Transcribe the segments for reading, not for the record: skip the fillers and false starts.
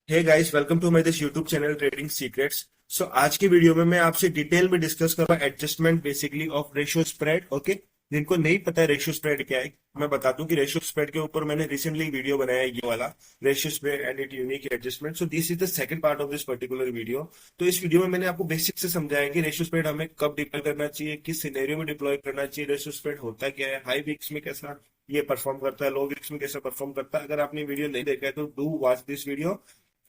Hey guys, welcome to my this YouTube channel trading secrets. So आज की video में मैं आपसे डिटेल में डिस्कस करूंगा adjustment basically of ratio spread. Okay, जिनको नहीं पता है रेशियो स्प्रेड क्या है, मैं बता दूं कि रेशियो स्प्रेड के ऊपर मैंने रिसेंटली वीडियो बनाया है, ये वाला ratio spread and it unique adjustment. So this is the second part of this particular video. तो इस वीडियो में मैंने आपको बेसिक से समझाया कि रेशियो स्प्रेड हमें कब डिप्लॉय करना चाहिए, किस सिनेरियो में डिप्लॉय करना चाहिए, रेशियो स्प्रेड होता क्या है, हाई वीक्स में कैसा ये परफॉर्म करता है, लो वीक्स में कैसा परफॉर्म करता है। अगर आपने वीडियो नहीं देखा है तो डू वॉच दिस वीडियो,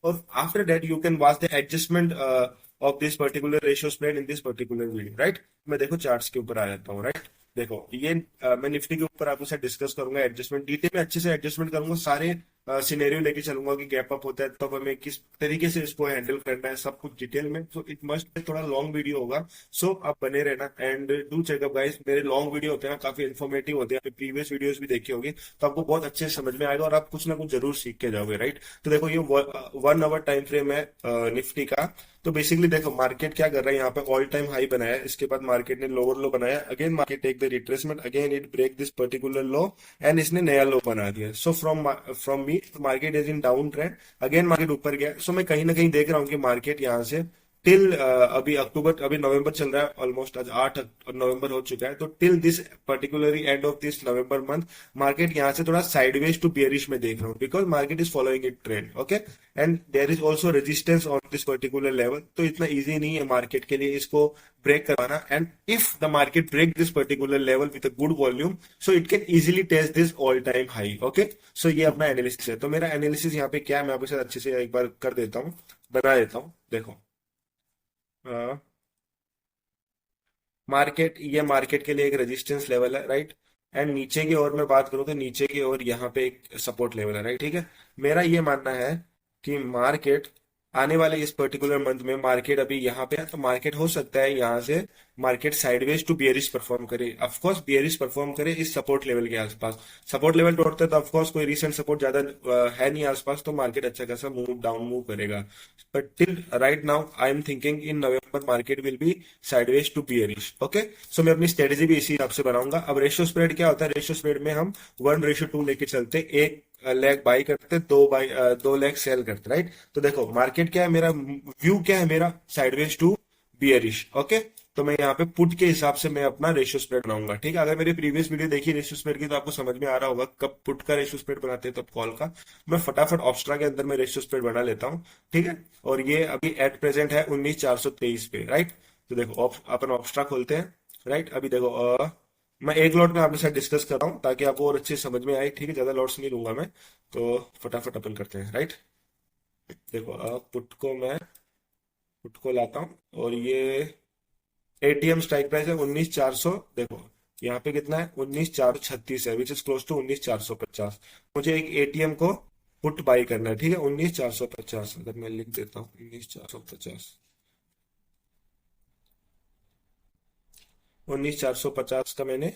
और after that you can watch the adjustment of this particular ratio spread in this particular video. Right, मैं देखो चार्ट्स के ऊपर आ जाता हूँ। राइट, देखो ये मैं निफ्टी के ऊपर आपके साथ डिस्कस करूंगा एडजस्टमेंट डिटेल में, अच्छे से एडजस्टमेंट करूंगा, सारे सिनेरियो लेके चलूंगा कि गैप अप होता है तब हमें किस तरीके से इसको हैंडल करना है, सब कुछ डिटेल में। सो इट मस्ट थोड़ा लॉन्ग वीडियो होगा, सो आप बने रहना एंड डू चेकअप गाइस। मेरे लॉन्ग वीडियो होते हैं, काफी इन्फॉर्मेटिव होते हैं, प्रीवियस वीडियोस भी देखी होगी, तो आपको बहुत अच्छे से समझ में आएगा और आप कुछ ना कुछ जरूर सीख के जाओगे। राइट, तो देखो ये 1 आवर टाइम फ्रेम है निफ्टी का। तो बेसिकली देखो मार्केट क्या कर रहा है, यहाँ पे ऑल टाइम हाई बनाया है, इसके बाद मार्केट ने लोअर लो बनाया, again market take the retracement, again it break this particular low and इसने नया लो बना दिया। So from me market is in down trend, again market ऊपर गया। सो मैं कहीं ना कहीं देख रहा हूँ कि मार्केट यहाँ से टिल अभी अक्टूबर, अभी नवंबर चल रहा है, ऑलमोस्ट आज 8 नवंबर हो चुका है, तो till this particularly end of this November month market यहाँ से थोड़ा साइडवेज टू बियरिश में देख रहा हूँ, because market is following it trend. Okay, and there is also resistance on this particular level, तो इतना इजी नहीं है मार्केट के लिए इसको ब्रेक करवाना। And if the market break this particular level with a good volume, so it can easily test this all time high. Okay, so ये अपना एनालिसिस है। तो मेरा एनालिसिस यहाँ पे क्या है, मैं आपके साथ अच्छे से एक बार कर देता हूँ, बना देता हूँ। देखो मार्केट, ये मार्केट के लिए एक रेजिस्टेंस लेवल है। राइट, एंड नीचे की ओर मैं बात करूं तो नीचे की ओर यहाँ पे एक सपोर्ट लेवल है। राइट, ठीक है, मेरा ये मानना है कि मार्केट आने वाले इस पर्टिकुलर मंथ में मार्केट अभी यहाँ पे है, तो मार्केट हो सकता है यहाँ से market sideways to bearish perform करे। ऑफकोर्स बियरिश परफॉर्म करे इस सपोर्ट लेवल के आसपास, सपोर्ट लेवल तोड़ते हैं तो ऑफकोर्स कोई रिसेंट सपोर्ट ज्यादा है नहीं आसपास, तो मार्केट अच्छा खासा मूव डाउन मूव करेगा। But till right now I am thinking in November market will be sideways to bearish. Okay, so मैं अपनी स्ट्रेटेजी भी इसी हिसाब से बनाऊंगा। अब रेशियो स्प्रेड क्या होता है, रेशियो स्प्रेड में हम 1:2 लेके चलते, एक लेग बाई करते, दो लेग सेल करते। राइट, तो देखो मार्केट क्या है, मेरा व्यू क्या है, मेरा साइडवेज टू बियरिश। ओके, तो मैं यहाँ पे पुट के हिसाब से मैं अपना रेशियो स्प्रेड बनाऊंगा। ठीक है, अगर मेरी प्रीवियस वीडियो देखी रेशियो स्प्रेड की तो आपको समझ में आ रहा होगा कब पुट का रेशियो स्प्रेड बनाते हैं, तब कॉल का। मैं फटाफट ऑप्स्ट्रा के अंदर मैं रेशियो स्प्रेड बना लेता हूँ। ठीक है, और ये अभी एट प्रेजेंट है 19,423 पे। राइट, तो देखो अपन ऑप्स्ट्रा खोलते हैं। राइट, अभी देखो मैं एक लॉट में आपके साथ डिस्कस कर रहा हूँ ताकि आपको और अच्छे से समझ में आए। ठीक है, ज्यादा लॉट्स नहीं लूंगा मैं, तो फटाफट अपन करते हैं। राइट, देखो पुट को लाता हूँ, और ये एटीएम स्ट्राइक प्राइस है 19,400। देखो यहाँ पे कितना है, 19,436 है, विच इज क्लोज टू 19,450। मुझे एक एटीएम को पुट बाई करना है। ठीक है, 19,450, अगर मैं लिख देता हूँ 19,450, 19,450 का मैंने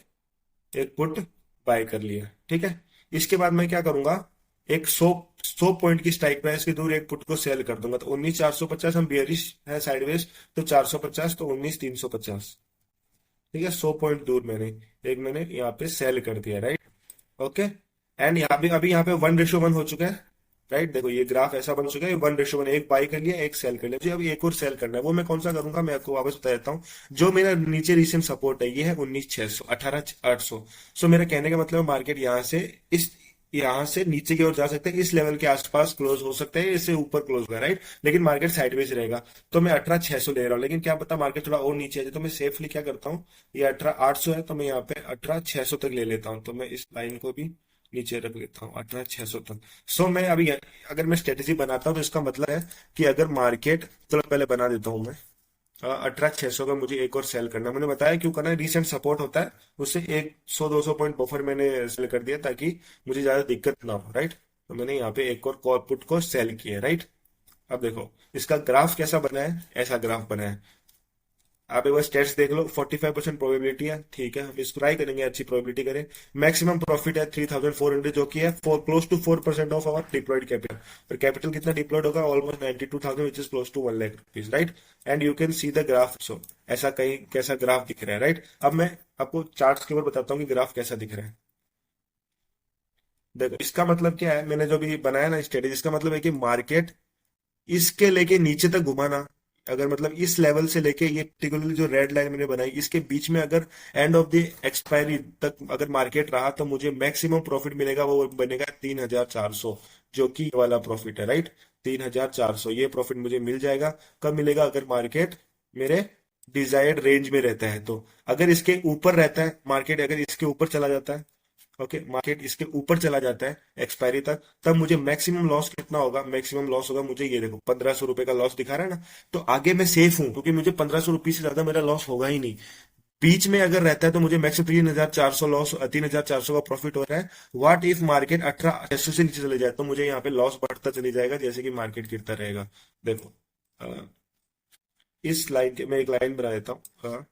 एक पुट बाय कर लिया। ठीक है, इसके बाद मैं क्या करूंगा, एक 100 पॉइंट की स्ट्राइक प्राइस की दूर एक पुट को सेल कर दूंगा। तो 19,450 हम बियरिश है साइडवेज, तो 450, तो 19,350। ठीक है, 100 पॉइंट दूर मैंने यहाँ पे सेल कर दिया। राइट, ओके, एंड यहाँ पे अभी यहाँ पे 1:1 हो चुका है। राइट, देखो ये ग्राफ ऐसा बन चुका है, 1:1, एक बाई कर लिया एक सेल कर लिया। मुझे अभी एक और सेल करना है, वो मैं कौन सा करूंगा मैं आपको वापस बता देता हूँ। जो मेरा नीचे रिसेंट सपोर्ट है ये है 19,600, 18,800। सो मेरा कहने का मतलब मार्केट यहाँ से नीचे की ओर जा सकते हैं, इस लेवल के आसपास क्लोज हो सकते हैं, इससे ऊपर क्लोज होगा। राइट, लेकिन मार्केट साइडवेज रहेगा, तो मैं 18,600 ले रहा हूँ। लेकिन क्या पता मार्केट थोड़ा और नीचे आ जाए, तो मैं सेफली क्या करता हूँ, ये 18,800 है तो मैं यहाँ पे 18,600 तक ले लेता हूँ। तो मैं इस लाइन को भी नीचे रख लेता हूँ 18,600 तक। सो मैं अभी अगर मैं स्ट्रेटेजी बनाता हूँ तो इसका मतलब है कि अगर मार्केट, चलो पहले बना देता हूँ मैं, 18,600 का मुझे एक और सेल करना है। मैंने बताया क्यों करना है, रिसेंट सपोर्ट होता है, उससे एक 100-200 पॉइंट बफर मैंने सेल कर दिया ताकि मुझे ज्यादा दिक्कत ना हो। राइट, तो मैंने यहाँ पे एक और कॉल पुट को सेल किया। राइट, अब देखो इसका ग्राफ कैसा बना है, ऐसा ग्राफ बना है। आप एक बार स्टेट्स देख लो, 45% प्रोबेबिलिटी है। ठीक है, हम इसको ट्राई करेंगे, अच्छी प्रोबेबिलिटी करें। मैक्सिमम प्रॉफिट है 3,400, जो कि है close to 4% of our deployed capital. और कैपिटल कितना डिप्लॉयड होगा, almost 92,000, which is close to 1 lakh rupees. Right, and you can see the graph. So ऐसा कहीं कैसा ग्राफ दिख रहा है। राइट, अब मैं आपको चार्ट्स के ऊपर बताता हूँ कि ग्राफ कैसा दिख रहा है। देखो इसका मतलब क्या है, मैंने जो भी बनाया ना स्ट्रेटेजी, इसका मतलब है कि मार्केट इसके लेके नीचे तक घुमाना, अगर मतलब इस लेवल से लेके ये पर्टिकुलरली जो रेड लाइन मैंने बनाई इसके बीच में अगर एंड ऑफ द एक्सपायरी तक अगर मार्केट रहा तो मुझे मैक्सिमम प्रॉफिट मिलेगा, वो बनेगा 3,400, जो कि ये वाला प्रॉफिट है, राइट। 3,400 ये प्रॉफिट मुझे मिल जाएगा। कब मिलेगा? अगर मार्केट मेरे डिजायर्ड रेंज में रहता है तो। अगर इसके ऊपर रहता है मार्केट, अगर इसके ऊपर चला जाता है, ओके, मार्केट इसके ऊपर चला जाता है एक्सपायरी तक, तब मुझे मैक्सिमम लॉस कितना होगा? मैक्सिमम लॉस होगा मुझे, ये देखो 1,500 रुपए का लॉस दिखा रहा है ना। तो आगे मैं सेफ हूं क्योंकि मुझे 1,500 रुपये से ज्यादा मेरा लॉस होगा ही नहीं। बीच में अगर रहता है तो मुझे मैक्सिमम 3,400 लॉस, 3,400 का प्रॉफिट हो रहा है। व्हाट इफ मार्केट 18,600 से नीचे चले जाए तो मुझे यहाँ पे लॉस बढ़ता चली जाएगा जैसे कि मार्केट गिरता रहेगा। देखो इस लाइन के मैं एक लाइन बना देता हूँ,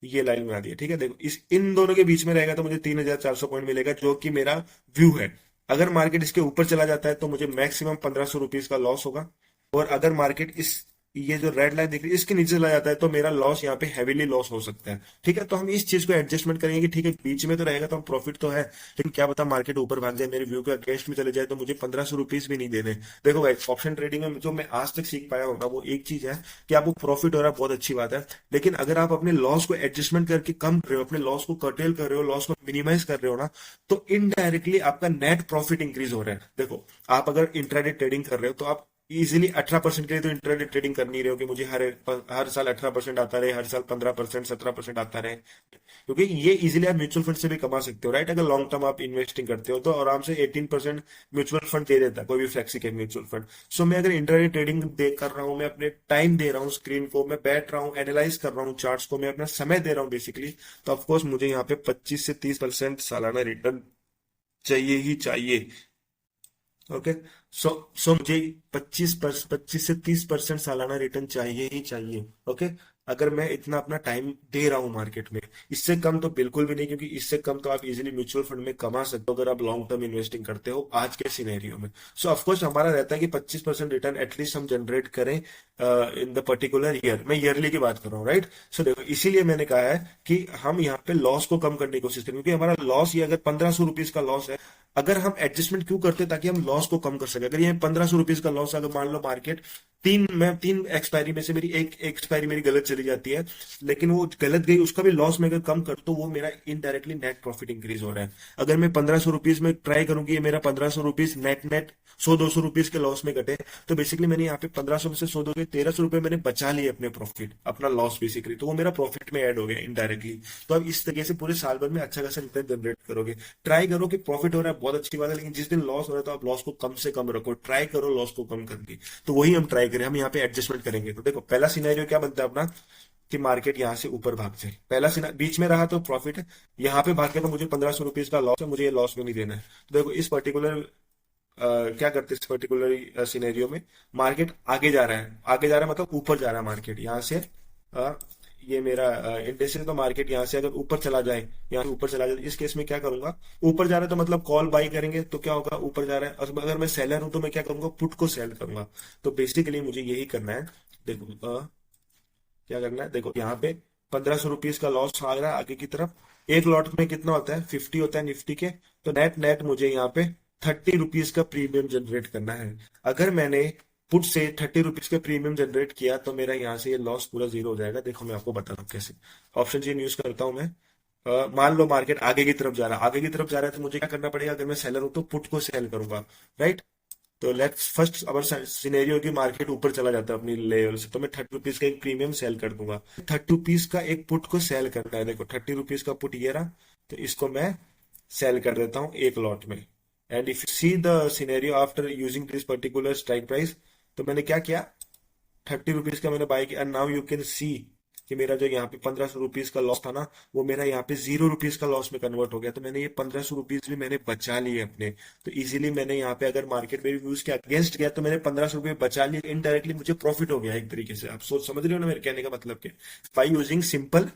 ये लाइन बना दी है, ठीक है। देखो इस इन दोनों के बीच में रहेगा तो मुझे 3,400 पॉइंट मिलेगा, जो कि मेरा व्यू है। अगर मार्केट इसके ऊपर चला जाता है तो मुझे मैक्सिमम 1,500 रुपीज का लॉस होगा। और अगर मार्केट इस ये जो रेड लाइन दिख रही है इसके नीचे चला जाता है तो मेरा लॉस यहाँ पे हैवीली लॉस हो सकता है, ठीक है। तो हम इस चीज को एडजस्टमेंट करेंगे कि ठीक है बीच में तो रहेगा तो हम प्रॉफिट तो है, लेकिन क्या पता मार्केट ऊपर भाग जाए, मेरे व्यू के अगेंस्ट में चले जाए तो मुझे 1,500 रुपीज भी नहीं देने। देखो भाई ऑप्शन ट्रेडिंग में जो मैं आज तक सीख पाया हूँ ना, वो एक चीज है कि आपको प्रॉफिट हो रहा है, बहुत अच्छी बात है। लेकिन अगर आप अपने लॉस को एडजस्टमेंट करके कम कर रहे हो, अपने लॉस को कर्टेल कर रहे हो, लॉस को मिनिमाइज कर रहे हो ना, तो इनडायरेक्टली आपका नेट प्रॉफिट इंक्रीज हो रहा है। देखो आप अगर इंट्राडे ट्रेडिंग कर रहे हो तो आप इजीली 18% के लिए तो इंट्राडे ट्रेडिंग कर नहीं रहे हो कि मुझे हर साल 18% आता रहे, हर साल 15%, 17% आता रहे, क्योंकि ये इजीली आप म्यूचुअल फंड से भी कमा सकते हो, राइट। अगर लॉन्ग टर्म आप इन्वेस्टिंग करते हो तो आराम से 18% म्यूचुअल फंड दे देता है, कोई भी फ्लेक्सी कैप म्यूचुअल फंड। सो मैं अगर इंट्राडे ट्रेडिंग कर रहा हूँ, मैं अपने टाइम दे रहा हूँ स्क्रीन को, मैं बैठ रहा हूँ, एनालाइज कर रहा हूँ चार्ट्स को, मैं अपना समय दे रहा हूँ बेसिकली, तो ऑफकोर्स मुझे यहाँ पे 25 से 30% सालाना रिटर्न चाहिए ही चाहिए। ओके, सो सो मुझे 25 से 30% सालाना रिटर्न चाहिए ही चाहिए। ओके, अगर मैं इतना अपना टाइम दे रहा हूँ मार्केट में, इससे कम तो बिल्कुल भी नहीं, क्योंकि इससे कम तो आप इजीली म्यूचुअल फंड में कमा सकते हो अगर आप लॉन्ग टर्म इन्वेस्टिंग करते हो आज के सिनेरियो में। सो ऑफकोर्स हमारा रहता है कि 25% रिटर्न एटलीस्ट हम जनरेट करें इन द पर्टिकुलर ईयर। मैं ईयरली की बात कर रहा हूँ, राइट। सो देखो इसीलिए मैंने कहा है कि हम यहाँ पे लॉस को कम करने की कोशिश करें, क्योंकि हमारा लॉस ये अगर 1,500 रुपीज का लॉस है, अगर हम एडजस्टमेंट क्यों करते हैं? ताकि हम लॉस को कम कर सके। अगर ये 1,500 रुपीज का लॉस, अगर मान लो मार्केट तीन एक्सपायरी में से मेरी एक एक्सपायरी मेरी गलत चली जाती है, लेकिन वो गलत गई, उसका भी लॉस मैं अगर कम कर, तो वो मेरा इनडायरेक्टली नेट प्रॉफिट इंक्रीज हो रहा है। अगर मैं 1,500 रुपीज में ट्राई करूंगी ये मेरा 1,500 रुपीज नेट नेट 100-200 रुपीज के लॉस में कटे, तो बेसिकली मैंने यहाँ पे 1,500 में से 100 के 1,300 रुपए मैंने बचा लिए अपने प्रॉफिट, अपना लॉस बेसिकली, तो वो मेरा प्रॉफिट में ऐड हो गया इनडायरेक्टली। तो अब इस तरीके से पूरे साल भर में अच्छा खासा रिटर्न जनरेट करोगे। ट्राई करो कि प्रॉफिट हो रहा है बहुत अच्छी बात है, लेकिन जिस दिन लॉस हो रहा है तो आप लॉस को कम से कम रखो, ट्राई करो लॉस को कम करके। तो वही हम ट्राई करें, हम यहाँ पे एडजस्टमेंट करेंगे। तो देखो पहला सिनेरियो क्या बनता है अपना, कि मार्केट यहाँ से ऊपर भाग जाए, पहला सिना बीच में रहा तो प्रॉफिट है, यहाँ पे भाग के तो मुझे 1,500 रुपीज का लॉस है, मुझे ये लॉस में नहीं देना है। तो देखो इस पर्टिकुलर क्या करते हैं इस पर्टिकुलर सिनेरियो में, मार्केट आगे जा रहा है, आगे जा रहा है मतलब ऊपर जा रहा है मार्केट यहाँ से, अ, ये मेरा इंडेक्स है, तो मार्केट यहाँ से अगर ऊपर चला जाए, यहाँ से ऊपर चला जाए, इस केस में क्या करूंगा, ऊपर जा रहा है तो मतलब कॉल बाई करेंगे तो क्या होगा, ऊपर जा रहा है। और अगर मैं सेलर हूं तो मैं क्या करूंगा, पुट को सेल करूंगा। तो बेसिकली मुझे यही करना है। देखो क्या करना है, देखो यहाँ पे 1,500 रुपीज का लॉस आ रहा है आगे की तरफ। एक लॉट में कितना होता है, 50 होता है निफ्टी के। तो नेट नेट मुझे यहाँ पे 30 रुपीज का प्रीमियम जनरेट करना है। अगर मैंने पुट से 30 रुपीज का प्रीमियम जनरेट किया तो मेरा यहाँ से ये लॉस पूरा जीरो हो जाएगा। देखो मैं आपको बता रहा हूँ कैसे। ऑप्शन चेन यूज करता हूँ मैं। मान लो मार्केट आगे की तरफ जा रहा है, आगे की तरफ जा रहा है तो मुझे क्या करना पड़ेगा, अगर मैं सेलर हूं तो पुट को सेल करूंगा, राइट। तो लेट्स फर्स्ट अवर सिनेरियो की मार्केट ऊपर चला जाता है अपनी लेवल से, तो मैं 30 रुपीज का एक प्रीमियम सेल कर दूंगा। 30 रुपीज का एक पुट को सेल करना है। देखो 30 रुपीज का पुट ये रहा, तो इसको मैं सेल कर देता हूँ एक लॉट में। And if you see the scenario after using this particular strike price, तो मैंने क्या किया, 30 रुपीज का मैंने बाय किया। नाउ यू कैन सी कि मेरा जो यहाँ पे 1,500 रुपीज का लॉस था ना, वो मेरा यहाँ पे 0 रुपीज का लॉस में कन्वर्ट हो गया। तो मैंने ये 1,500 रुपीज भी मैंने बचा लिए अपने। तो इजीली मैंने यहाँ पे अगर मार्केट मेरे व्यूज के अगेंस्ट गया तो मैंने 1,500 रुपये बचा लिए, इनडायरेक्टली मुझे प्रॉफिट हो गया एक तरीके से। आप सोच समझ रहे हो ना मेरे कहने का मतलब क्या, बाई यूजिंग सिंपल।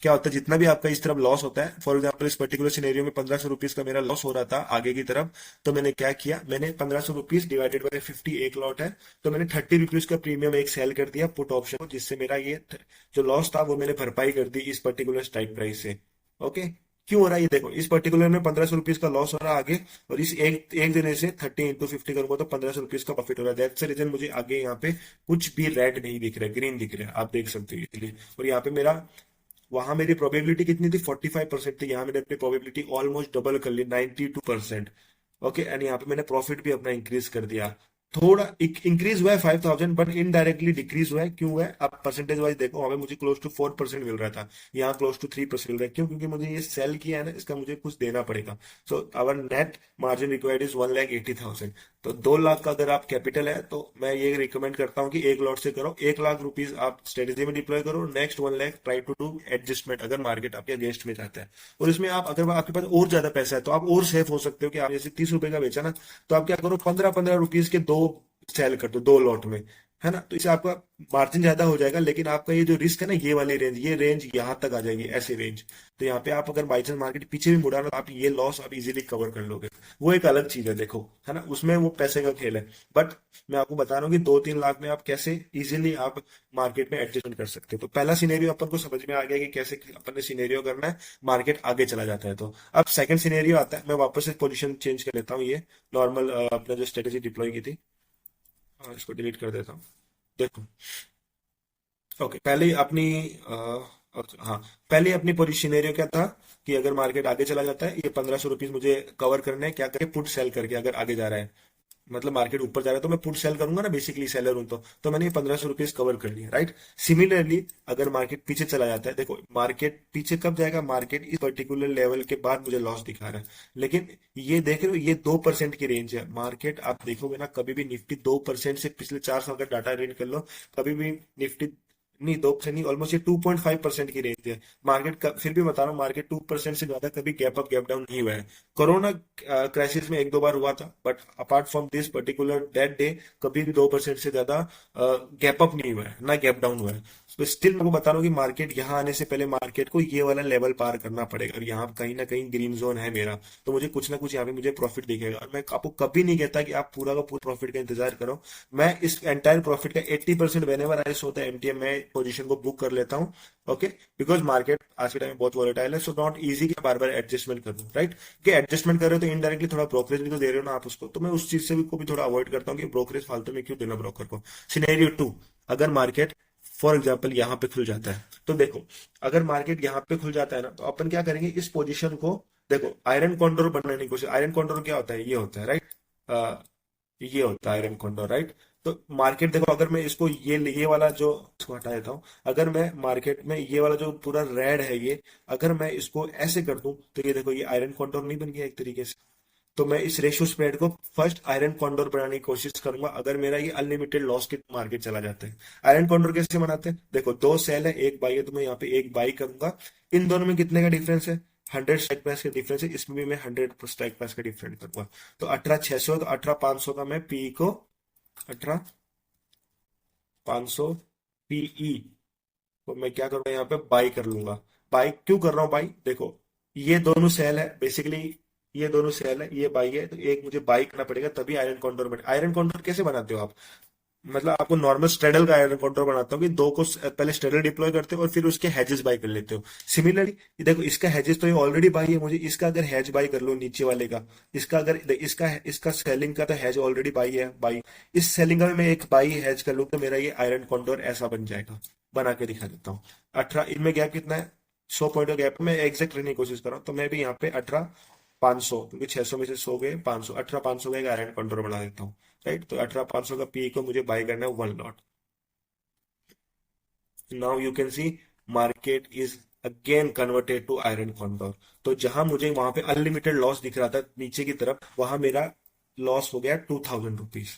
क्या होता है, जितना भी आपका इस तरफ लॉस होता है, फॉर एग्जाम्पल इस पर्टिकुलर सिनेरियो में 1,500 रुपीज का मेरा लॉस हो रहा था आगे की तरफ, तो मैंने क्या किया, मैंने 1,500 रुपीज डिवाइडेड बाय 50 एक लॉट है, तो मैंने 30 रुपीज का प्रीमियम एक सेल कर दिया पुट ऑप्शन को, जिससे मेरा ये जो लॉस था वो मैंने भरपाई कर दी इस पर्टिकुलर स्ट्राइक प्राइस से। ओके, क्यों हो रहा है ये देखो, इस पर्टिकुलर में 1500 रुपीज का लॉस हो रहा है आगे, और इस एक एक दिन से 30 × 50 करूंगा तो 1500 रुपीज का प्रॉफिट हो रहा है। दैट्स द रीजन मुझे आगे यहाँ पे कुछ भी रेड नहीं दिख रहा है, ग्रीन दिख रहा है, आप देख सकते हो इसलिए। और यहाँ पे मेरा, वहां मेरी प्रोबेबिलिटी कितनी थी, 45% थी, यहाँ मैंने अपनी प्रोबेबिलिटी ऑलमोस्ट डबल कर ली, 92%। ओके, एंड यहाँ पे मैंने प्रॉफिट भी अपना इंक्रीज कर दिया। थोड़ा इंक्रीज हुआ है 5000, बट इनडायरेक्टली डिक्रीज हुआ है। क्यों हुआ है, आप परसेंटेज वाइज देखो, वहां पे मुझे क्लोज टू 4% मिल रहा था, यहाँ क्लोज टू 3% मिल रहा है। क्यों, क्योंकि मुझे ये सेल किया है ना, इसका मुझे कुछ देना पड़ेगा। So our net margin required is 1,80,000। तो 2 लाख का अगर आप कैपिटल है तो मैं ये रिकमेंड करता हूँ कि एक लॉट से करो, 1 लाख रुपीज आप स्ट्रेटेजी में डिप्लॉय करो, next 1 lakh try to do adjustment अगर मार्केट आपके अगेंस्ट में जाता है। और इसमें आप, अगर आपके पास और ज्यादा पैसा है तो आप और सेफ हो सकते हो, कि आप जैसे 30 रुपए का बेचा ना, तो आप क्या करो, 15-15 रुपीज के दो सेल कर दो, 2 लॉट में, है ना। तो इससे आपका मार्जिन ज्यादा हो जाएगा, लेकिन आपका ये जो रिस्क है ना, ये वाली रेंज, ये रेंज यहाँ तक आ जाएगी, ऐसी रेंज। तो यहाँ पे आप अगर बाई चांस मार्केट पीछे भी मुड़ा ना, तो आप ये लॉस आप इजीली कवर कर लोगे। वो एक अलग चीज है देखो, है ना, उसमें वो पैसे का खेल है। बट मैं आपको बता रहा हूँ कि 2-3 लाख में आप कैसे इजीली आप मार्केट में एडजस्टमेंट कर सकते हो। तो पहला सिनेरियो अपन को समझ में आ गया कि कैसे अपन ने सिनेरियो करना है, मार्केट आगे चला जाता है तो। अब सेकंड सिनेरियो आता है, मैं वापस से पोजीशन चेंज कर लेता हूँ, ये नॉर्मल अपने जो स्ट्रेटेजी डिप्लॉय की थी, इसको डिलीट कर देता हूँ। देखो, ओके, पहले ही अपनी हाँ, पहले ही अपनी पोजीशन एरिया क्या था, कि अगर मार्केट आगे चला जाता है, ये 1500 रुपीज मुझे कवर करने हैं, क्या करके, पुट सेल करके, अगर आगे जा रहा है, मतलब मार्केट ऊपर जा रहा है तो मैं पुट सेल करूंगा ना, बेसिकली सेलर हूं तो मैंने ये 1500 रुपीज कवर कर लिया, राइट। सिमिलरली अगर मार्केट पीछे चला जाता है, देखो मार्केट पीछे कब जाएगा, मार्केट इस पर्टिकुलर लेवल के बाद मुझे लॉस दिखा रहा है, लेकिन ये देख रहे हो, ये 2% की रेंज है मार्केट। आप देखोगे ना, कभी भी निफ्टी 2% से, पिछले 4 साल का डाटा रीड कर लो, कभी भी निफ्टी नहीं, 2% नहीं, ऑलमोस्ट ये 2.5% की रेंज है मार्केट का। फिर भी बता रहा हूँ, मार्केट 2% से ज्यादा कभी गैप अप गैप डाउन नहीं हुआ है। कोरोना क्राइसिस में 1-2 बार हुआ था, but apart from this particular that day कभी भी 2% से ज्यादा गैप अप नहीं हुआ है, ना गैप डाउन हुआ है। तो स्टिल मैं बता रहा हूँ कि मार्केट यहाँ आने से पहले मार्केट को ये वाला लेवल पार करना पड़ेगा, और यहाँ कहीं ना कहीं ग्रीन जोन है मेरा, तो मुझे कुछ ना कुछ यहाँ पे मुझे प्रॉफिट दिखेगा। और मैं आपको कभी नहीं कहता कि आप पूरा का पूरा प्रॉफिट का इंतजार करो। मैं इस एंटायर प्रॉफिट का 80% वेनेवर आई होता है एमटीएम में पोजीशन को बुक कर लेता हूँ। ओके, बिकॉज मार्केट आज के टाइम में बहुत वॉलेटाइल है, सो नॉट इजी कि बार बार एडजस्टमेंट कर दूं, राइट। कि एडजस्टमेंट कर रहे हो तो इनडायरेक्टली थोड़ा ब्रोकरेज भी तो दे रहे हो ना आप उसको, तो मैं उस चीज से भी को भी थोड़ा अवॉइड करता हूँ कि ब्रोकरेज फालतू में क्यों देना ब्रोकर को। सिनेरियो 2, अगर मार्केट फॉर एग्जाम्पल यहाँ पे खुल जाता है, तो देखो, अगर मार्केट यहाँ पे खुल जाता है ना, तो अपन क्या करेंगे, इस पोजीशन को, देखो आयरन कॉन्डोर बनाने की कोशिश। आयरन कॉन्डोर क्या होता है, ये होता है, राइट, ये होता है आयरन कॉन्डोर, राइट। तो मार्केट देखो, अगर मैं इसको ये वाला जो, इसको हटा देता हूँ, अगर मैं मार्केट में ये वाला जो पूरा रेड है ये, अगर मैं इसको ऐसे कर दूं, तो ये देखो, ये आयरन कॉन्डोर नहीं बन गया एक तरीके से। तो मैं इस रेशियो स्प्रेड को फर्स्ट आयरन कॉन्डोर बनाने की कोशिश करूंगा, अगर मेरा ये अनलिमिटेड लॉस के मार्केट चला जाता है। आयरन कॉन्डोर कैसे बनाते हैं, देखो 2 सेल है, एक बाई है, तो मैं यहाँ पे एक बाई करूंगा। इन दोनों में कितने का डिफरेंस है, 100 स्ट्राइक प्राइस का डिफरेंस है, इसमें भी मैं 100 स्ट्राइक प्राइस का डिफरेंस करूंगा। तो 18,600, तो 18,500 का मैं पी को, 18,500 पीई को मैं क्या करूंगा, यहाँ पे बाई कर लूंगा। बाई क्यों कर रहा हूँ बाई, देखो ये दोनों सेल है बेसिकली, ये दोनों सेल है, ये बाई है, तो एक मुझे बाई करना पड़ेगा, तभी आयरन कॉन्ट्रोल बने। आयरन कॉन्ट्रोल कैसे बनाते हो आप, मतलब आपको नॉर्मल स्ट्रेडल का आयरन कॉन्ट्रोल बनाता हूँ कि दो को पहले स्ट्रेडल डिप्लॉय करते हो और फिर उसके हैजेस बाय कर लेते हो। सिमिलरली देखो, इसका हैजेस तो ये ऑलरेडी बाई है, मुझे इसका अगर हैज बाय कर लो नीचे वाले का, इसका अगर इसका इसका सेलिंग का तो हैज ऑलरेडी बाई है, बाई, इस सेलिंग का भी मैं एक बाई हैज कर लूँ, तो मेरा ये आयरन कॉन्ट्रोल ऐसा बन जाएगा। बना के दिखा देता हूँ। 18, इनमें गैप कितना है, 100 पॉइंट का गैप, मैं एग्जैक्ट रहने की कोशिश कर रहा हूँ, तो मैं भी यहाँ पे 18,500, क्योंकि 600 में से 100 गए, 500, 18,500 का एक आयरन कॉन्ट्रोल बना देता हूँ, राइट। तो 18,500 का पी को मुझे बाय करना है 1 lot. Now you can see market is again converted to iron condor. तो जहां मुझे वहां पे अनलिमिटेड लॉस दिख रहा था नीचे की तरफ, वहां मेरा लॉस हो गया 2,000 रुपीज,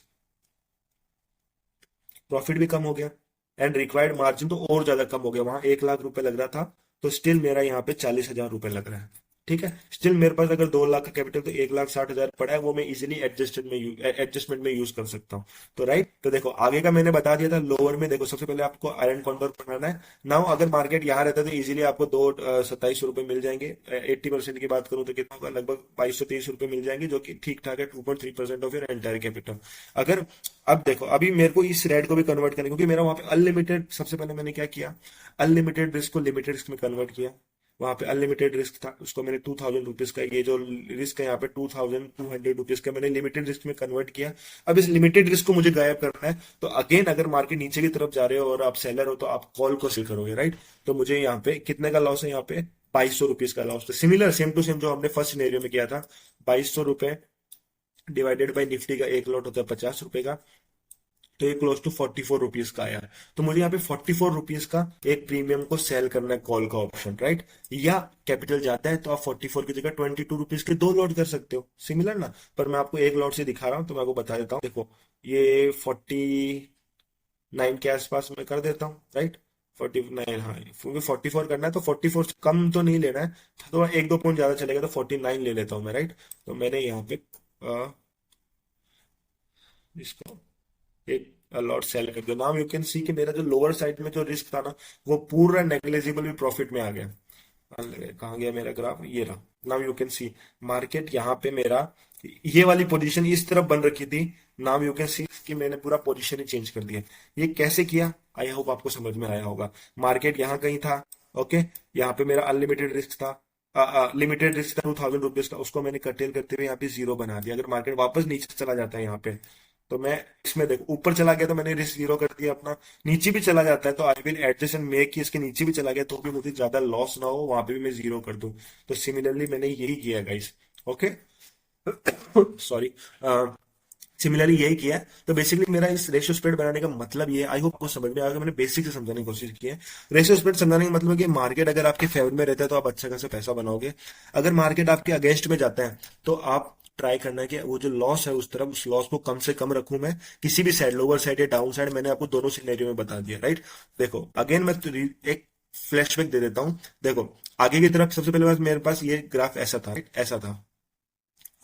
प्रॉफिट भी कम हो गया, एंड रिक्वायर्ड मार्जिन तो और ज्यादा कम हो गया। वहां 1 लाख रुपए लग रहा था, तो स्टिल मेरा यहाँ पे 40,000 रुपए लग रहा है। ठीक है, स्टिल मेरे पास अगर 2 लाख का कैपिटल, तो 1,60,000 पड़ा है, वो मैं इजिली एडजस्टमेंट में यूज कर सकता हूँ। तो राइट, तो देखो आगे का मैंने बता दिया था। लोअर में देखो, सबसे पहले आपको आयरन कॉन्डोर बनाना है। नाउ अगर मार्केट यहाँ रहता है तो इजिली आपको 2700 रुपए मिल जाएंगे। 80% की बात करूँ तो कितना होगा, लगभग 2230 रुपए मिल जाएंगे, जो कि ठीक ठाक है, 2.3% ऑफ योर एंटायर कैपिटल। अगर, अब देखो, अभी मेरे को इस रेड को भी कन्वर्ट करना है, क्योंकि मेरा वहां पे अनलिमिटेड, सबसे पहले मैंने क्या किया, अनलिमिटेड रिस्क को लिमिटेड रिस्क में कन्वर्ट किया। वहां पे अनलिमिटेड रिस्क था, उसको मैंने 2000 रुपीज का, ये जो रिस्क है यहाँ पे 2200 रुपीज का मैंने लिमिटेड रिस्क में कन्वर्ट किया। अब इस लिमिटेड रिस्क को मुझे गायब करना है, तो अगेन अगर मार्केट नीचे की तरफ जा रहे हो और आप सेलर हो तो आप कॉल को सेल करोगे, राइट। तो मुझे यहाँ पे कितने का लॉस है, यहाँ पे 2200 रुपीज का लॉस। तो सिमिलर सेम टू सेम जो हमने फर्स्ट सिनेरियो में किया था, 2200 रुपए डिवाइडेड बाई निफ्टी का एक लॉट होता है 50 रुपए का, तो ये क्लोज टू 44 रुपीज का आया। तो मुझे यहाँ पे 44 रुपीज का एक प्रीमियम को सेल करना है, कॉल का ऑप्शन, राइट। या कैपिटल जाता है तो आप 44 की जगह 22 रुपीज के दो लॉट कर सकते हो, सिमिलर ना। पर मैं आपको एक लॉट से दिखा रहा हूँ तो मैं आपको बता देता हूँ। देखो ये 49 के आसपास मैं कर देता हूँ, राइट। 49, हाँ, क्योंकि 44 करना है तो 44 से कम तो नहीं लेना है, तो एक दो पॉइंट ज्यादा चलेगा तो 49 ले लेता हूँ मैं, राइट। तो मैंने यहाँ पे इसको एक लॉट सेल कर दिया। नाउ यू कैन सी कि मेरा जो लोअर साइड में जो रिस्क था ना, वो पूरा नेग्लिजिबल भी प्रॉफिट में आ गया। कहाँ गया मेरा ग्राफ, ये रहा। Now you can see market यहाँ पे मेरा ये वाली पोजीशन इस तरफ बन रखी थी। नाउ यू कैन सी कि मैंने पूरा पोजीशन ही चेंज कर दिया। ये कैसे किया, आई होप आपको समझ में आया होगा। मार्केट यहाँ कहीं था, ओके, यहाँ पे मेरा अनलिमिटेड रिस्क था, लिमिटेड रिस्क था 2000 रुपीज का, उसको मैंने कर्टेल करते हुए यहाँ पे जीरो बना दिया। अगर मार्केट वापस नीचे चला जाता है यहाँ पे, तो मैं इसमें देखो ऊपर चला गया तो मैंने रिस्क जीरो कर दिया अपना, नीचे भी चला जाता है तो I will adjust and make कि इसके नीचे भी चला गया तो भी मुझे ज्यादा लॉस ना हो, वहां पे भी मैं जीरो कर दूं। तो सिमिलरली मैंने यही किया गाइस, ओके। सॉरी, सिमिलरली यही किया है। तो बेसिकली मेरा इस रेशियो स्प्रेड बनाने का मतलब ये, आई होप आपको समझ में आएगा। मैंने बेसिक से समझाने की कोशिश की है। रेशियो स्प्रेड समझाने का मतलब है कि मार्केट अगर आपके फेवर में रहता है तो आप अच्छा खासा पैसा बनाओगे। अगर मार्केट आपके अगेंस्ट में जाता है तो आप ट्राई करना है कि वो जो लॉस है उस तरफ, उस लॉस को कम से कम रखूं मैं, किसी भी साइड, लोअर साइड या डाउन साइड। मैंने आपको दोनों सिनेरियो में बता दिया, राइट। देखो अगेन मैं एक फ्लैशबैक दे देता हूं। देखो आगे की तरफ सबसे पहले मेरे पास ये ग्राफ ऐसा था, right? ऐसा था,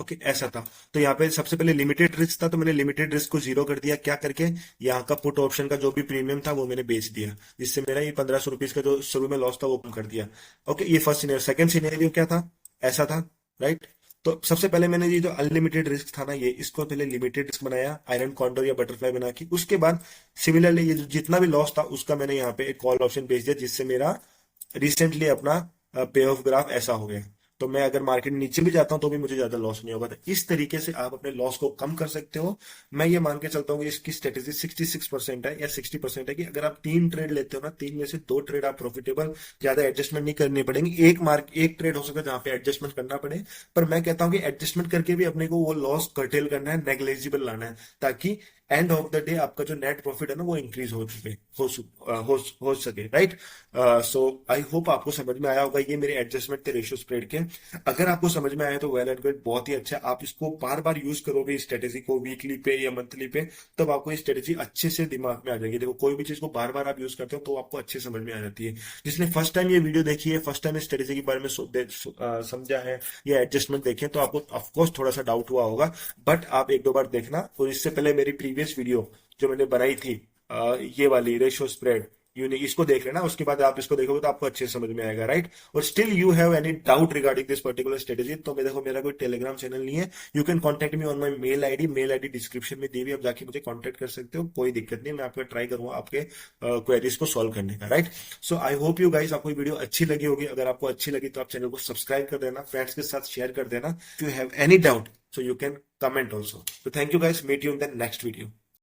ओके, ऐसा था। तो यहाँ पे सबसे पहले लिमिटेड रिस्क था, तो मैंने लिमिटेड रिस्क को जीरो कर दिया, क्या करके, यहाँ का पुट ऑप्शन का जो भी प्रीमियम था वो मैंने बेच दिया, जिससे मेरा ये 1500 रुपीज का जो शुरू में लॉस था वो कम कर दिया। ओके, ये फर्स्ट सिनेरियो। सेकंड सिनेरियो क्या था, ऐसा था, राइट। तो सबसे पहले मैंने ये जो अनलिमिटेड रिस्क था ना, ये इसको पहले लिमिटेड रिस्क बनाया, आयरन कॉन्डोर या बटरफ्लाई बना के। उसके बाद सिमिलरली ये जो जितना भी लॉस था उसका मैंने यहाँ पे एक कॉल ऑप्शन बेच दिया, जिससे मेरा रिसेंटली अपना पे ऑफ ग्राफ ऐसा हो गया। तो मैं अगर मार्केट नीचे भी जाता हूं तो भी मुझे ज्यादा लॉस नहीं होगा। तो इस तरीके से आप अपने लॉस को कम कर सकते हो। मैं ये मान के चलता हूँ कि इसकी स्ट्रेटेजी 66% है या 60% है, कि अगर आप 3 ट्रेड लेते हो ना, 3 में से 2 ट्रेड आप प्रॉफिटेबल, ज्यादा एडजस्टमेंट नहीं करनी पड़ेंगी। एक ट्रेड हो सकता है जहां पे एडजस्टमेंट करना पड़े, पर मैं कहता हूं कि एडजस्टमेंट करके भी अपने को वो लॉस कर्टेल करना है, नेग्लेजिबल लाना है, ताकि एंड ऑफ द डे आपका जो नेट प्रॉफिट है ना वो इंक्रीज हो सके, राइट। सो आई होप आपको समझ में आया होगा। ये मेरे एडजस्टमेंट थे रेशियो स्प्रेड के। अगर आपको समझ में आया तो वेल एंड गुड, बहुत ही अच्छा। आप इसको बार बार यूज करोगे इस स्ट्रेटेजी को, वीकली पे या मंथली पे, तब आपको ये स्ट्रेटेजी अच्छे से दिमाग में आ जाएगी। देखो कोई भी चीज को बार बार आप यूज करते हो तो आपको अच्छे समझ में आ जाती है। जिसने फर्स्ट टाइम ये वीडियो देखी है, फर्स्ट टाइम इस स्ट्रेटेजी के बारे में समझा है या एडजस्टमेंट देखे, तो आपको ऑफकोर्स थोड़ा सा डाउट हुआ होगा, बट आप एक दो बार देखना। और इससे पहले मेरी प्रीवियस वीडियो जो मैंने बनाई थी, ये वाली रेशियो स्प्रेड, यूनिक, इसको देख लेना। उसके बाद आप इसको देखोगे तो आपको अच्छे से समझ में आएगा, राइट। और still you have any doubt regarding this particular strategy, तो मैं देखो मेरा कोई टेलीग्राम चैनल नहीं है। You can contact me on my mail ID description में दी हुई, आप जाके मुझे कॉन्टेक्ट कर सकते हो, कोई दिक्कत नहीं। मैं आपका ट्राई करूंगा आपके क्वेरीज को सॉल्व करने का, right. So I hope you guys, आपको वीडियो अच्छी लगी होगी। अगर आपको अच्छी लगी तो आप चैनल को सब्सक्राइब कर देना, फ्रेंड्स के साथ शेयर कर देना। If you have any doubt, so you can comment also. So thank you guys, meet you in the next video.